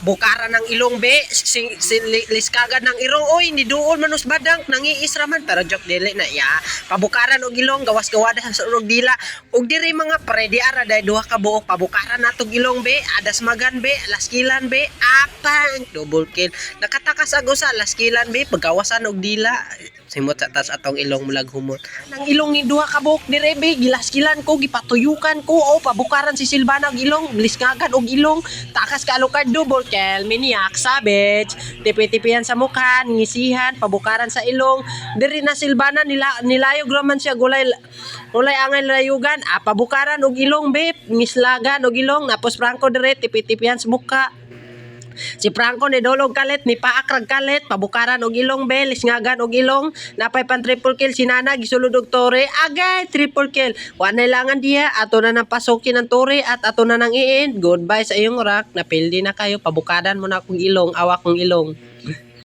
Bukaran ng ilong be, liskagan ng irong, oy ni duol manus badang nangiis raman tara joke dili na ya. Pabukaran og ilong gawas gawada sa urog dila. Ug diri mga pre di ara day duha ka buok pabukaran natog ilong be, adas magan be, laskilan be, apang double kill. Nakatakas ago sa laskilan be, pagawasan og dila. Simot sa tas atong ilong mulag humot. Nang ilong ni duha ka buok dire be, gilaskilan ko, gipatuyukan ko, o pabukaran si Silvana og ilong, liskagan og ilong, takas ka alukad double kill, miniak savage, tipi-tipihan sa mukha, ngisihan, pabukaran sa ilong, diri na Silvana nilayog raman siya gulay angay layugan, pabukaran og ilong be, ngislagan og ilong, napos Franco dire tipi-tipihan sa mukha. Si Franco ni dolog kalit, ni paakrag kalit, pabukaran og ilong be, lisngagan og ilong, napay pan triple kill si Nana, gisulod og tore, agay, triple kill. Wanay langan diya, ato na nang pasukin ng tore at ato na nang i-end. Goodbye sa iyong rank, napildi na kayo, pabukadan mo na akong ilong, awak kong ilong.